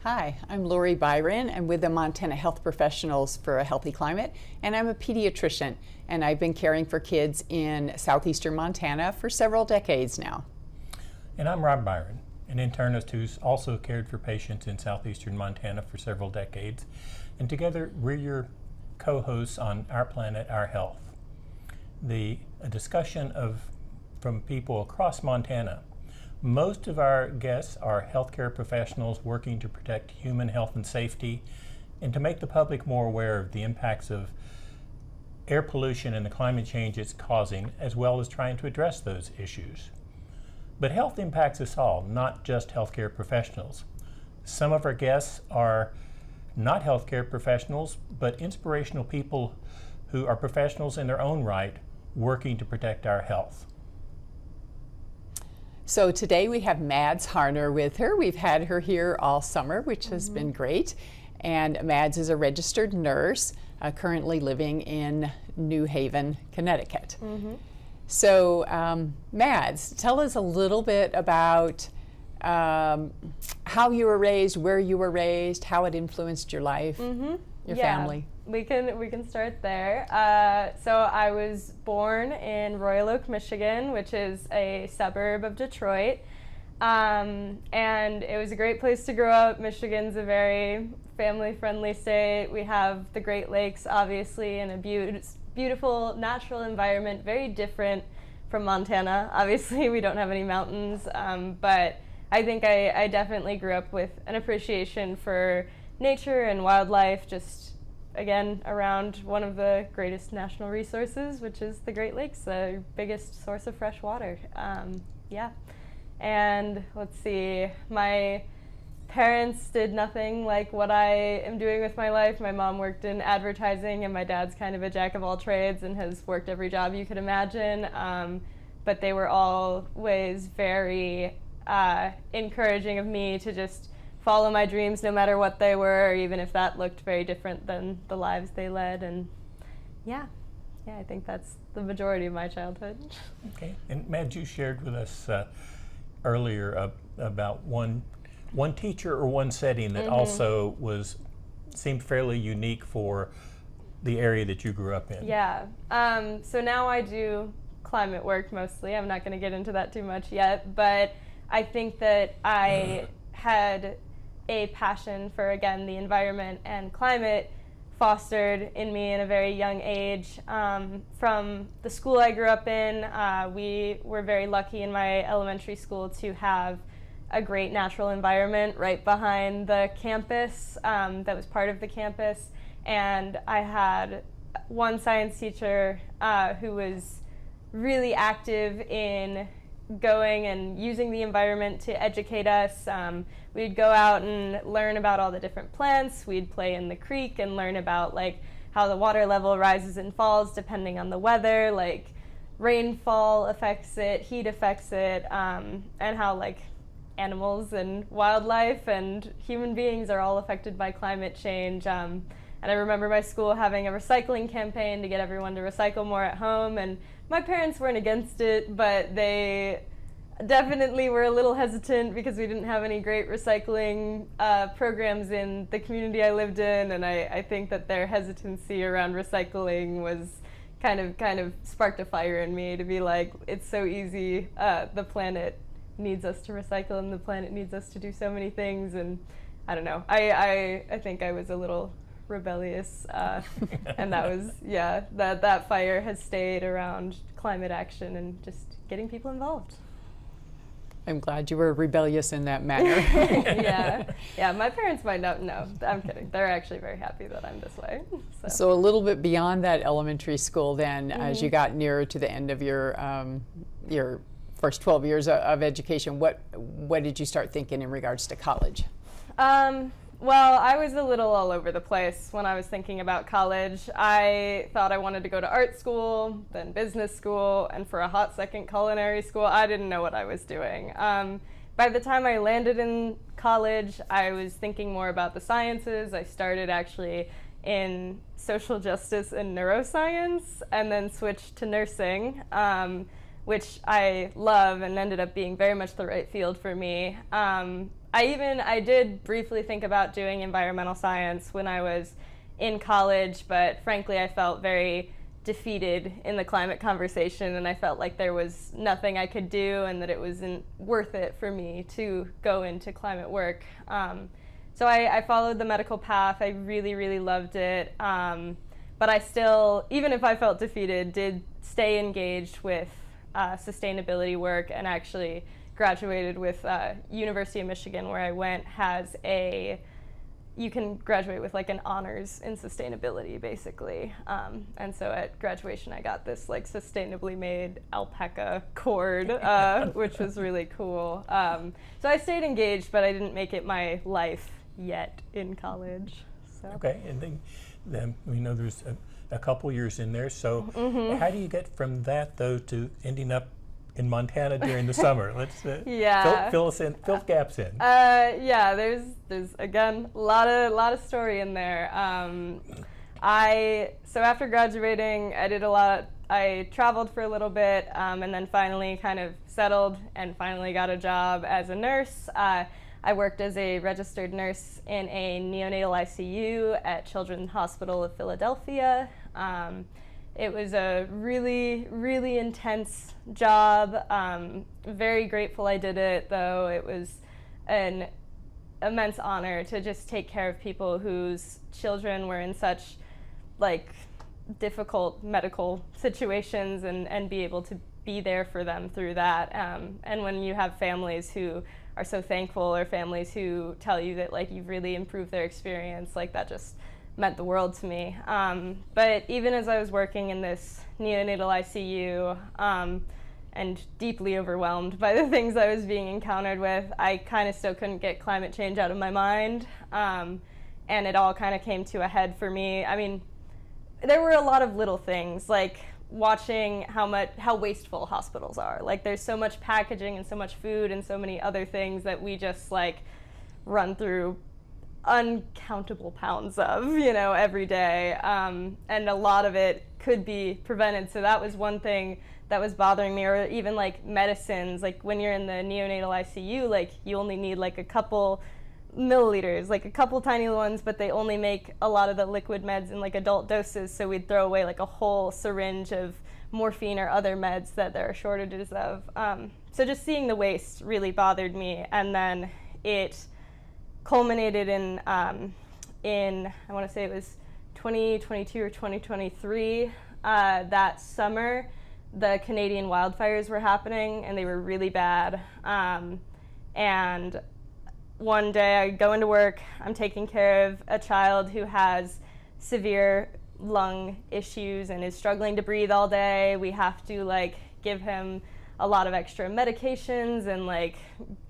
Hi, I'm Lori Byron. I'm with the Montana Health Professionals for a Healthy Climate, and I'm a pediatrician, and I've been caring for kids in southeastern Montana for several decades now. And I'm Rob Byron, an internist who's also cared for patients in southeastern Montana for several decades, and together we're your co-hosts on Our Planet, Our Health, a discussion from people across Montana. Most of our guests are healthcare professionals working to protect human health and safety and to make the public more aware of the impacts of air pollution and the climate change it's causing, as well as trying to address those issues. But health impacts us all, not just healthcare professionals. Some of our guests are not healthcare professionals, but inspirational people who are professionals in their own right, working to protect our health. So today we have Mads Harner with her. We've had her here all summer, which has been great. And Mads is a registered nurse, currently living in New Haven, Connecticut. So Mads, tell us a little bit about how you were raised, where you were raised, how it influenced your life, your family. We can start there. So I was born in Royal Oak, Michigan, which is a suburb of Detroit. And it was a great place to grow up. Michigan's a very family-friendly state. We have the Great Lakes, obviously, and a beautiful natural environment, very different from Montana. Obviously, we don't have any mountains, but I think I definitely grew up with an appreciation for nature and wildlife, just again, around one of the greatest national resources, which is the Great Lakes, the biggest source of fresh water. And let's see, my parents did nothing like what I am doing with my life. My mom worked in advertising, and my dad's kind of a jack of all trades and has worked every job you could imagine. But they were always very encouraging of me to just follow my dreams no matter what they were, or even if that looked very different than the lives they led. And yeah, I think that's the majority of my childhood. Okay, and Mads, you shared with us earlier about one teacher or one setting that also seemed fairly unique for the area that you grew up in. Yeah, so now I do climate work mostly. I'm not going to get into that too much yet, but I think that I had a passion for, again, the environment and climate fostered in me in a very young age. From the school I grew up in, we were very lucky in my elementary school to have a great natural environment right behind the campus that was part of the campus. And I had one science teacher who was really active in going and using the environment to educate us. We'd go out and learn about all the different plants. We'd play in the creek and learn about like how the water level rises and falls depending on the weather, like rainfall affects it, heat affects it, and how like animals and wildlife and human beings are all affected by climate change. And I remember my school having a recycling campaign to get everyone to recycle more at home, and my parents weren't against it, but they definitely were a little hesitant because we didn't have any great recycling programs in the community I lived in, and I think that their hesitancy around recycling was kind of sparked a fire in me to be like, it's so easy, the planet needs us to recycle and the planet needs us to do so many things, and I don't know, I think I was a little rebellious, and that was, that fire has stayed around climate action and just getting people involved. I'm glad you were rebellious in that manner. Yeah, my parents might not know. I'm kidding. They're actually very happy that I'm this way. So a little bit beyond that elementary school then, as you got nearer to the end of your first 12 years of education, what did you start thinking in regards to college? Well, I was a little all over the place when I was thinking about college. I thought I wanted to go to art school, then business school, and for a hot second culinary school. I didn't know what I was doing. By the time I landed in college, I was thinking more about the sciences. I started actually in social justice and neuroscience, and then switched to nursing, which I love and ended up being very much the right field for me. I did briefly think about doing environmental science when I was in college, but frankly I felt very defeated in the climate conversation, and I felt like there was nothing I could do and that it wasn't worth it for me to go into climate work. So I followed the medical path. I really, really loved it. But I still, even if I felt defeated, did stay engaged with sustainability work, and actually graduated with University of Michigan, where I went, has you can graduate with like an honors in sustainability, basically. And so at graduation, I got this like sustainably made alpaca cord, which was really cool. So I stayed engaged, but I didn't make it my life yet in college. So. Okay, and then we know there's a couple years in there. So how do you get from that though to ending up in Montana during the summer? Let's fill gaps in. Yeah, there's again a lot of story in there. So after graduating, I traveled for a little bit, and then finally kind of settled and finally got a job as a nurse. I worked as a registered nurse in a neonatal ICU at Children's Hospital of Philadelphia. It was a really, really intense job. Very grateful I did it, though. It was an immense honor to just take care of people whose children were in such like difficult medical situations, and be able to be there for them through that. And when you have families who are so thankful, or families who tell you that like you've really improved their experience, like that just meant the world to me. But even as I was working in this neonatal ICU, and deeply overwhelmed by the things I was being encountered with, I kind of still couldn't get climate change out of my mind. And it all kind of came to a head for me. I mean, there were a lot of little things, like watching how wasteful hospitals are. Like there's so much packaging and so much food and so many other things that we just like run through uncountable pounds of, every day. And a lot of it could be prevented. So that was one thing that was bothering me. Or even like medicines, like when you're in the neonatal ICU, like you only need like a couple milliliters, like a couple tiny ones, but they only make a lot of the liquid meds in like adult doses, so we'd throw away like a whole syringe of morphine or other meds that there are shortages of. So just seeing the waste really bothered me, and then it culminated in I want to say it was 2022 or 2023, that summer the Canadian wildfires were happening, and they were really bad. And one day I go into work, I'm taking care of a child who has severe lung issues and is struggling to breathe all day. We have to like give him a lot of extra medications and like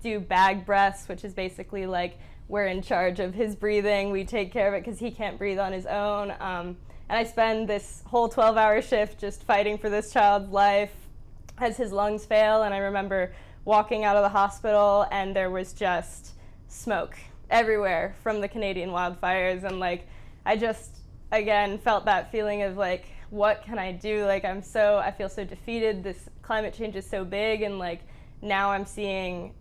do bag breaths, which is basically like we're in charge of his breathing. We take care of it because he can't breathe on his own. And I spend this whole 12-hour shift just fighting for this child's life as his lungs fail. And I remember walking out of the hospital, and there was just smoke everywhere from the Canadian wildfires, and like I just again felt that feeling of like, what can I do? Like I feel so defeated. This climate change is so big, and like now I'm seeing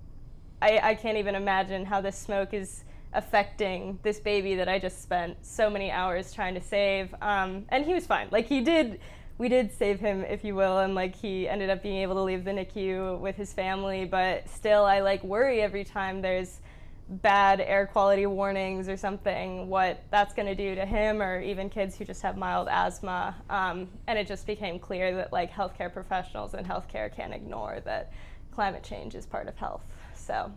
I can't even imagine how this smoke is affecting this baby that I just spent so many hours trying to save. And he was fine. Like we did save him, if you will, and like he ended up being able to leave the NICU with his family, but still I like worry every time there's bad air quality warnings or something, what that's going to do to him, or even kids who just have mild asthma. And it just became clear that like healthcare professionals and healthcare can't ignore that climate change is part of health. So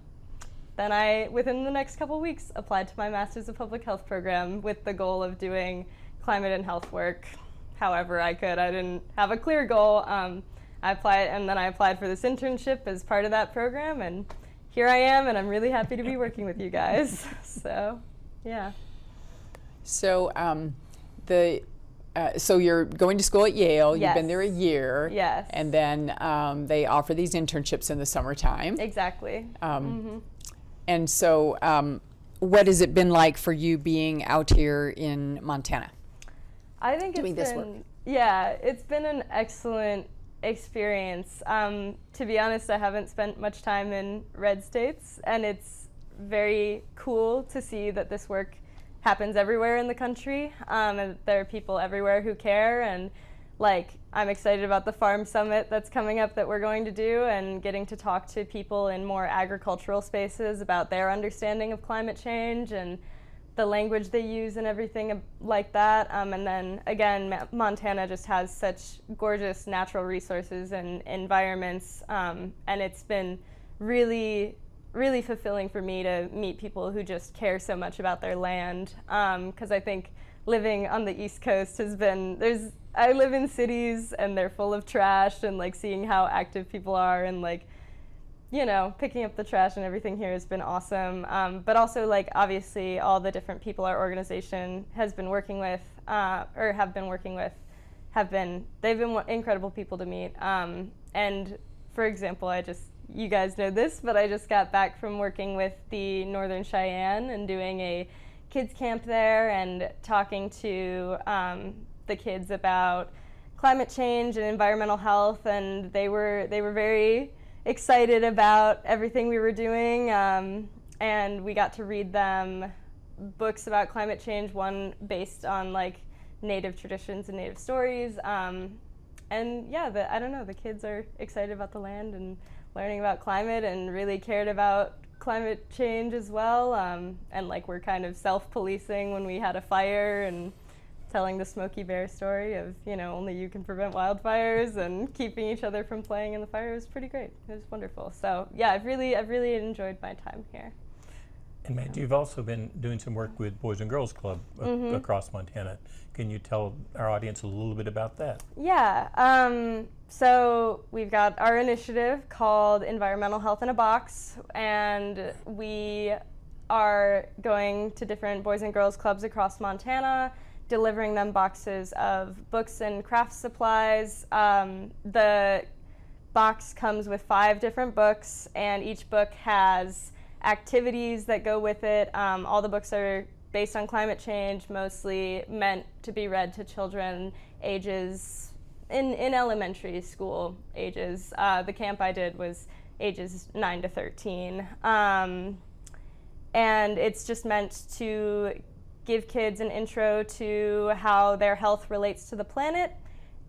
then I, within the next couple of weeks, applied to my Master's of Public Health program with the goal of doing climate and health work however I could. I didn't have a clear goal. I applied for this internship as part of that program, and here I am, and I'm really happy to be working with you guys. So, yeah. So, so you're going to school at Yale. Yes. You've been there a year. Yes. And then they offer these internships in the summertime. Exactly. And so, what has it been like for you being out here in Montana? I think doing this work? It's been an excellent experience. To be honest, I haven't spent much time in red states, and it's very cool to see that this work happens everywhere in the country, and there are people everywhere who care, and like I'm excited about the farm summit that's coming up that we're going to do, and getting to talk to people in more agricultural spaces about their understanding of climate change and the language they use and everything like that. And then again, Montana just has such gorgeous natural resources and environments, and it's been really, really fulfilling for me to meet people who just care so much about their land, because I think living on the East Coast has been, I live in cities and they're full of trash, and like seeing how active people are and like, you know, picking up the trash and everything here has been awesome. But also, like, obviously all the different people our organization has been working with, or have been working with, they've been incredible people to meet. And for example, you guys know this, but I just got back from working with the Northern Cheyenne and doing a kids camp there and talking to the kids about climate change and environmental health, and they were very excited about everything we were doing, and we got to read them books about climate change, one based on like native traditions and native stories, and yeah, I don't know, the kids are excited about the land and learning about climate and really cared about climate change as well, and like we're kind of self-policing when we had a fire and telling the Smokey Bear story of, you know, only you can prevent wildfires, and keeping each other from playing in the fire was pretty great. It was wonderful. So yeah, I've really enjoyed my time here. And Matt, you've also been doing some work with Boys and Girls Club across Montana. Can you tell our audience a little bit about that? Yeah, so we've got our initiative called Environmental Health in a Box, and we are going to different Boys and Girls Clubs across Montana, delivering them boxes of books and craft supplies. The box comes with 5 different books, and each book has activities that go with it. All the books are based on climate change, mostly meant to be read to children ages in elementary school ages. The camp I did was ages 9 to 13. And it's just meant to give kids an intro to how their health relates to the planet,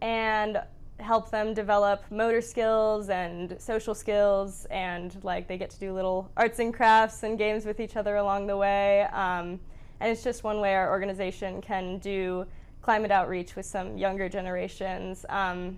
and help them develop motor skills and social skills, and like they get to do little arts and crafts and games with each other along the way. And it's just one way our organization can do climate outreach with some younger generations. Yeah.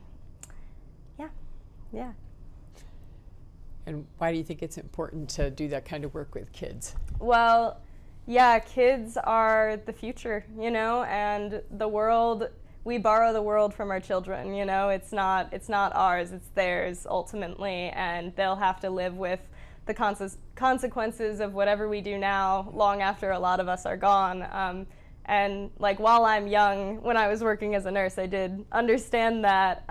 And why do you think it's important to do that kind of work with kids? Well, yeah, kids are the future, you know, and the world, we borrow the world from our children, you know, it's not ours, it's theirs ultimately, and they'll have to live with the consequences of whatever we do now long after a lot of us are gone. And like while I'm young, when I was working as a nurse, I did understand that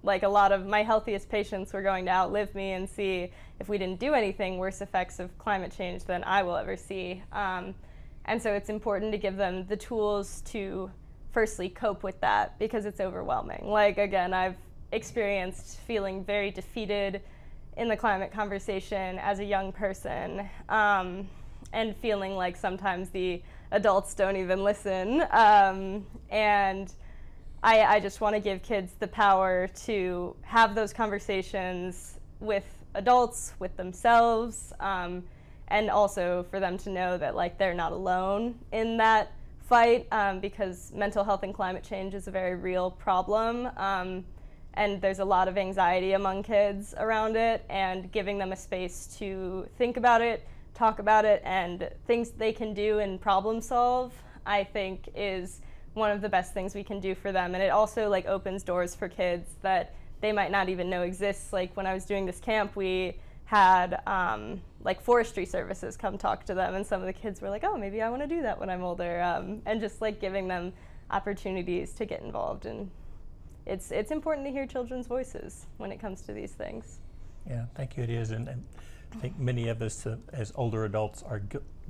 like a lot of my healthiest patients were going to outlive me and see, if we didn't do anything, worse effects of climate change than I will ever see. And so it's important to give them the tools to firstly cope with that, because it's overwhelming. Like again, I've experienced feeling very defeated in the climate conversation as a young person, and feeling like sometimes the adults don't even listen. And I just want to give kids the power to have those conversations with adults, with themselves, and also for them to know that like they're not alone in that fight, because mental health and climate change is a very real problem. And there's a lot of anxiety among kids around it, and giving them a space to think about it, talk about it, and things they can do and problem solve, I think is one of the best things we can do for them. And it also like opens doors for kids that they might not even know exists. Like when I was doing this camp, we had like forestry services come talk to them, and some of the kids were like, oh, maybe I want to do that when I'm older, and just like giving them opportunities to get involved. And it's important to hear children's voices when it comes to these things. Yeah, thank you. It is, and I think many of us as older adults are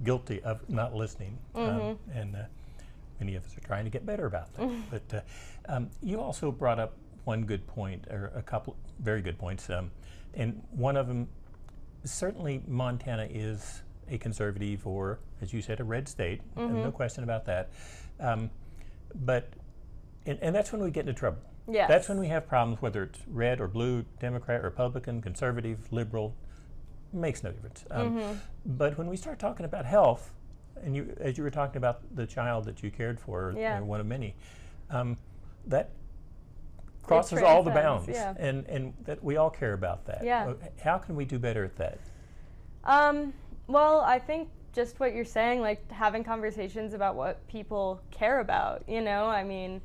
guilty of not listening, and many of us are trying to get better about that. But you also brought up one good point, or a couple very good points, and one of them, certainly Montana is a conservative or, as you said, a red state. No question about that. But that's when we get into trouble. Yes. That's when we have problems, whether it's red or blue, Democrat, Republican, conservative, liberal, makes no difference. But when we start talking about health, and as you were talking about the child that you cared for, one of many, that crosses all the bounds, and that we all care about that. Yeah. How can we do better at that? Well, I think just what you're saying, like having conversations about what people care about, you know, I mean,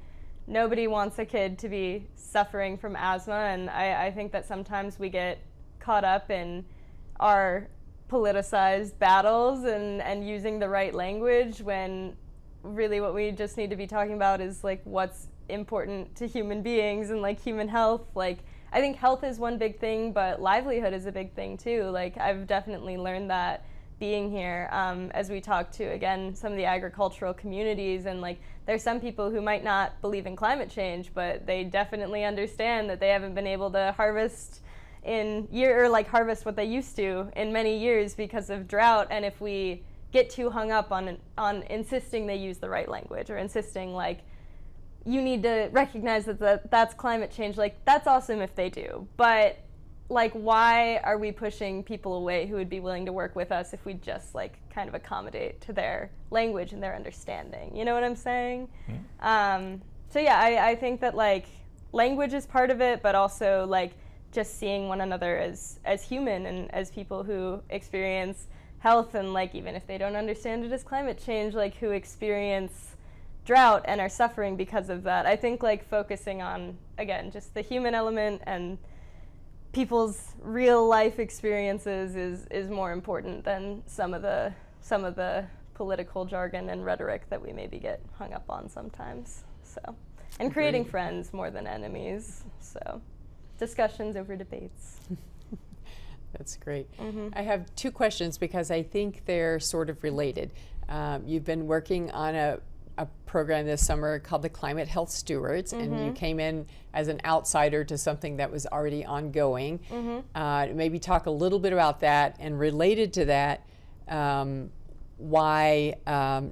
nobody wants a kid to be suffering from asthma, and I think that sometimes we get caught up in our politicized battles and using the right language when really what we just need to be talking about is like what's important to human beings and like human health. Like I think health is one big thing, but livelihood is a big thing too. Like I've definitely learned that being here as we talk to, again, some of the agricultural communities, and like there's some people who might not believe in climate change, but they definitely understand that they haven't been able to harvest harvest what they used to in many years because of drought. And if we get too hung up on insisting they use the right language or insisting like you need to recognize that that's climate change, like that's awesome if they do, but like why are we pushing people away who would be willing to work with us if we just like kind of accommodate to their language and their understanding, you know what I'm saying? So yeah, I think that like language is part of it, but also like just seeing one another as human and as people who experience health, and like even if they don't understand it as climate change, like who experience drought and are suffering because of that. I think like focusing on, again, just the human element and people's real life experiences is more important than some of the political jargon and rhetoric that we maybe get hung up on sometimes. So, and creating friends more than enemies. So, discussions over debates. That's great. I have two questions because I think they're sort of related. You've been working on a program this summer called the Climate Health Stewards, and you came in as an outsider to something that was already ongoing. Maybe talk a little bit about that, and related to that, why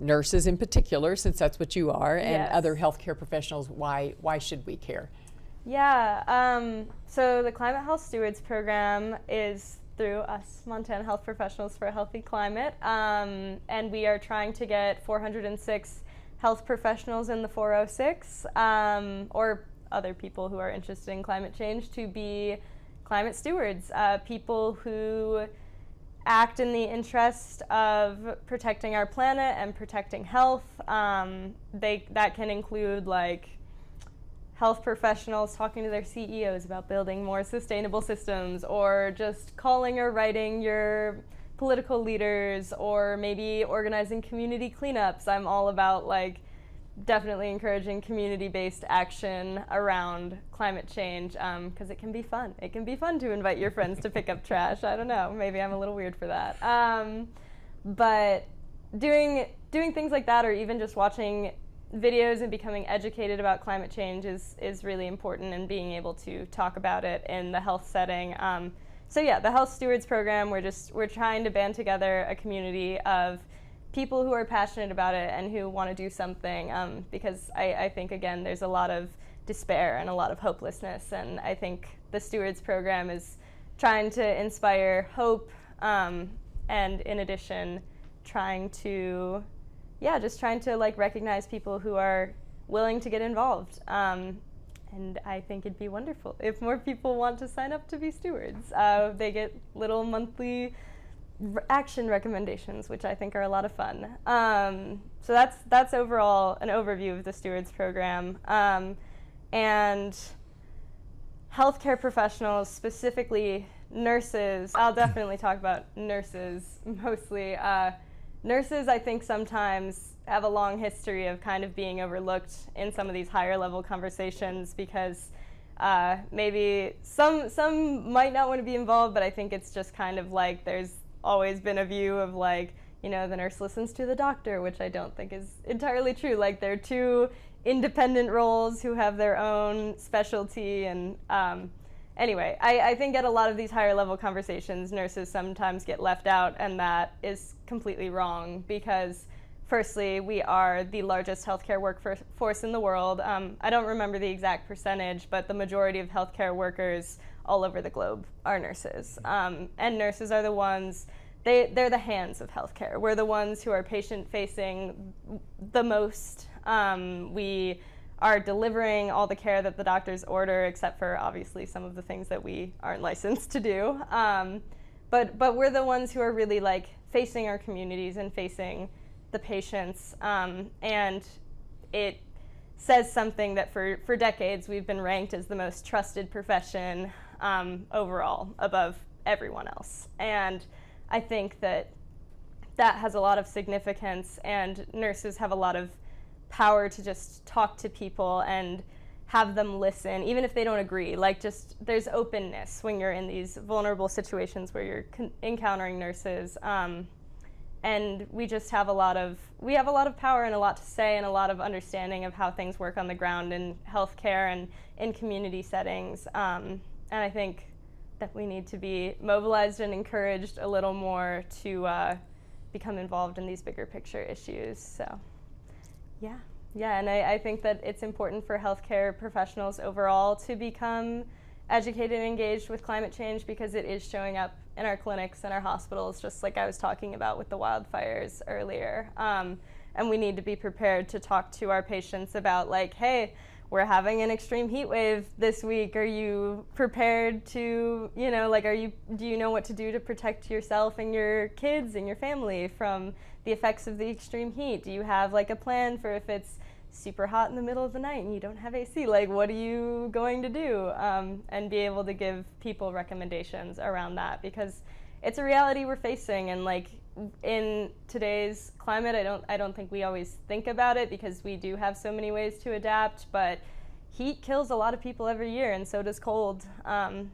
nurses in particular, since that's what you are, and other healthcare professionals, why should we care? Yeah, so the Climate Health Stewards program is through us, Montana Health Professionals for a Healthy Climate, and we are trying to get 406 health professionals in the 406, or other people who are interested in climate change, to be climate stewards, people who act in the interest of protecting our planet and protecting health. That can include like health professionals talking to their CEOs about building more sustainable systems, or just calling or writing your political leaders, or maybe organizing community cleanups. I'm all about like definitely encouraging community-based action around climate change, because it can be fun. It can be fun to invite your friends to pick up trash. I don't know, maybe I'm a little weird for that. But doing things like that, or even just watching videos and becoming educated about climate change is really important, and being able to talk about it in the health setting. So yeah, the Health Stewards program, we're trying to band together a community of people who are passionate about it and who want to do something, because I think, again, there's a lot of despair and a lot of hopelessness, and I think the Stewards program is trying to inspire hope, and in addition, trying to like recognize people who are willing to get involved. And I think it'd be wonderful if more people want to sign up to be stewards. They get little monthly action recommendations, which I think are a lot of fun. So that's overall an overview of the Stewards program. And healthcare professionals, specifically nurses, I'll definitely talk about nurses mostly. Nurses, I think, sometimes have a long history of kind of being overlooked in some of these higher level conversations, because maybe some might not want to be involved, but I think it's just kind of like there's always been a view of like, you know, the nurse listens to the doctor, which I don't think is entirely true. Like, they're two independent roles who have their own specialty, and anyway, I think at a lot of these higher level conversations, nurses sometimes get left out, and that is completely wrong because firstly, we are the largest healthcare workforce in the world. I don't remember the exact percentage, but the majority of healthcare workers all over the globe are nurses. And nurses are the ones, they're the hands of healthcare. We're the ones who are patient-facing the most. We are delivering all the care that the doctors order, except for obviously some of the things that we aren't licensed to do. But we're the ones who are really like facing our communities and facing the patients. And it says something that for decades we've been ranked as the most trusted profession overall above everyone else. And I think that has a lot of significance, and nurses have a lot of power to just talk to people and have them listen, even if they don't agree. Like, just there's openness when you're in these vulnerable situations where you're encountering nurses, and we just have a lot of power and a lot to say and a lot of understanding of how things work on the ground in healthcare and in community settings. And I think that we need to be mobilized and encouraged a little more to become involved in these bigger picture issues. So, yeah, and I think that it's important for healthcare professionals overall to become educated and engaged with climate change because it is showing up in our clinics and our hospitals, just like I was talking about with the wildfires earlier. And we need to be prepared to talk to our patients about, like, hey, we're having an extreme heat wave this week. Are you prepared to, do you know what to do to protect yourself and your kids and your family from the effects of the extreme heat? Do you have like a plan for if it's super hot in the middle of the night and you don't have AC? Like, what are you going to do? And be able to give people recommendations around that, because it's a reality we're facing. And like in today's climate, I don't think we always think about it because we do have so many ways to adapt, but heat kills a lot of people every year, and so does cold. And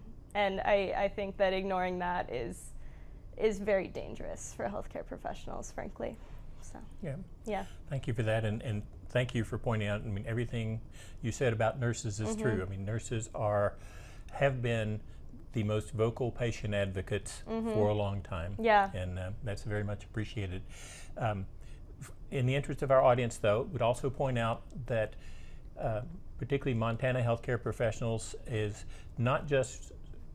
I think that ignoring that is very dangerous for healthcare professionals, frankly. So yeah. Thank you for that, and thank you for pointing out. I mean, everything you said about nurses is true. I mean, nurses have been the most vocal patient advocates for a long time. Yeah. And that's very much appreciated. In the interest of our audience, though, would also point out that particularly Montana healthcare professionals is not just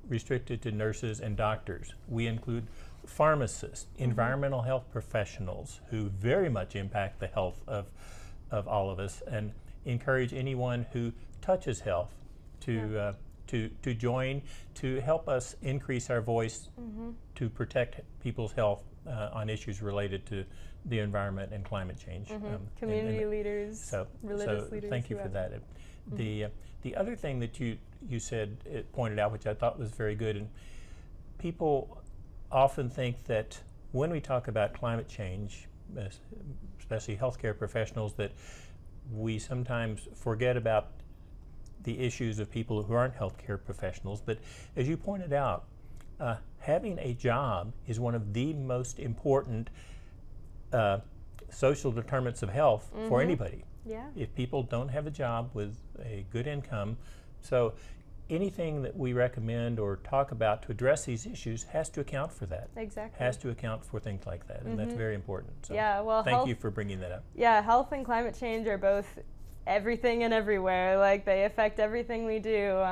restricted to nurses and doctors. We include pharmacists, environmental health professionals who very much impact the health of all of us, and encourage anyone who touches health to join, to help us increase our voice to protect people's health on issues related to the environment and climate change. Community leaders, religious leaders. Thank you for that. The other thing that you said, pointed out, which I thought was very good, and people often think that when we talk about climate change, especially healthcare professionals, that we sometimes forget about the issues of people who aren't healthcare professionals. But as you pointed out, having a job is one of the most important social determinants of health for anybody. Yeah. If people don't have a job with a good income, so anything that we recommend or talk about to address these issues has to account for that. Exactly. Has to account for things like that, and that's very important. So yeah, well, thank you for bringing that up. Yeah, health and climate change are both everything and everywhere. Like, they affect everything we do,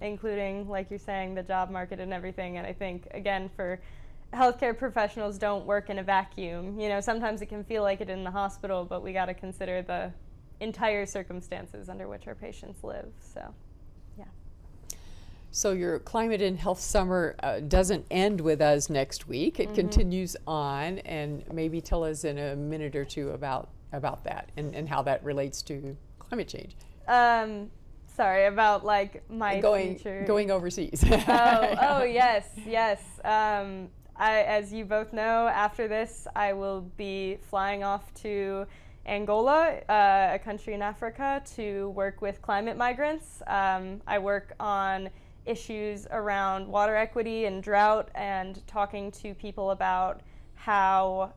including, like you're saying, the job market and everything. And I think, again, for healthcare professionals don't work in a vacuum. You know, sometimes it can feel like it in the hospital, but we got to consider the entire circumstances under which our patients live. So, yeah. So your Climate and Health Summer doesn't end with us next week. It continues on, and maybe tell us in a minute or two about that and how that relates to climate change. Sorry, about like my future. Going overseas. Oh, yes. As you both know, after this, I will be flying off to Angola, a country in Africa, to work with climate migrants. I work on issues around water equity and drought, and talking to people about how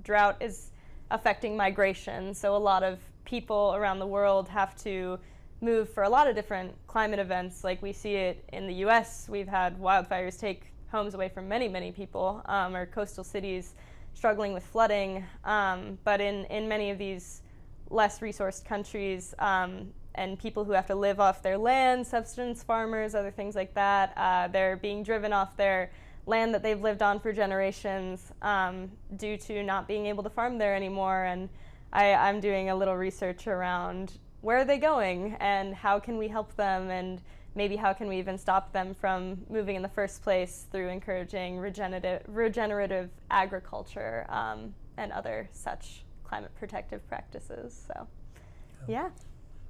drought is affecting migration. So a lot of people around the world have to move for a lot of different climate events. Like we see it in the US, we've had wildfires take homes away from many, many people, or coastal cities struggling with flooding. But in many of these less resourced countries, and people who have to live off their land, subsistence farmers, other things like that, they're being driven off their land that they've lived on for generations due to not being able to farm there anymore. And I'm doing a little research around where are they going and how can we help them, and maybe how can we even stop them from moving in the first place through encouraging regenerative agriculture and other such climate protective practices. So, yeah.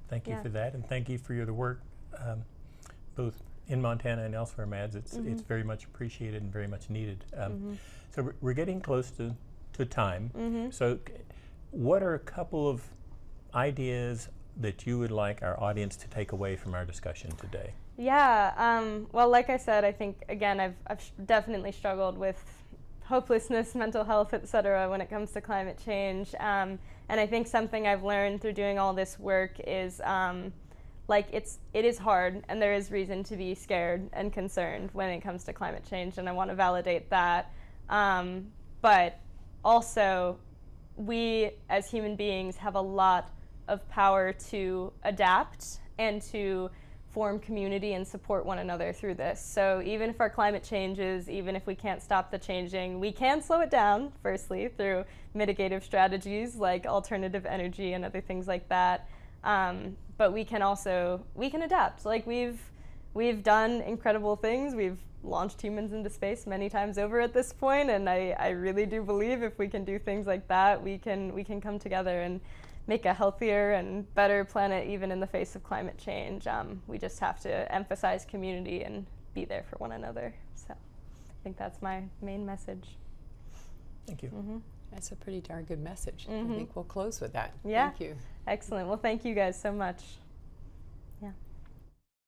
Thank you for that, and thank you for your work, both in Montana and elsewhere, Mads. It's very much appreciated and very much needed. So we're getting close to time. So what are a couple of ideas that you would like our audience to take away from our discussion today? Yeah, well, like I said, I think, again, I've definitely struggled with hopelessness, mental health, etc. when it comes to climate change. And I think something I've learned through doing all this work is it is hard, and there is reason to be scared and concerned when it comes to climate change, and I want to validate that. But also, we as human beings have a lot of power to adapt and to form community and support one another through this. So even if our climate changes, even if we can't stop the changing, we can slow it down, firstly, through mitigative strategies like alternative energy and other things like that. But we can adapt. Like we've done incredible things. We've launched humans into space many times over at this point, and I really do believe if we can do things like that, we can come together and make a healthier and better planet even in the face of climate change. We just have to emphasize community and be there for one another. So I think that's my main message. Thank you. That's a pretty darn good message. I think we'll close with that. Yeah. Thank you. Excellent. Well, thank you guys so much.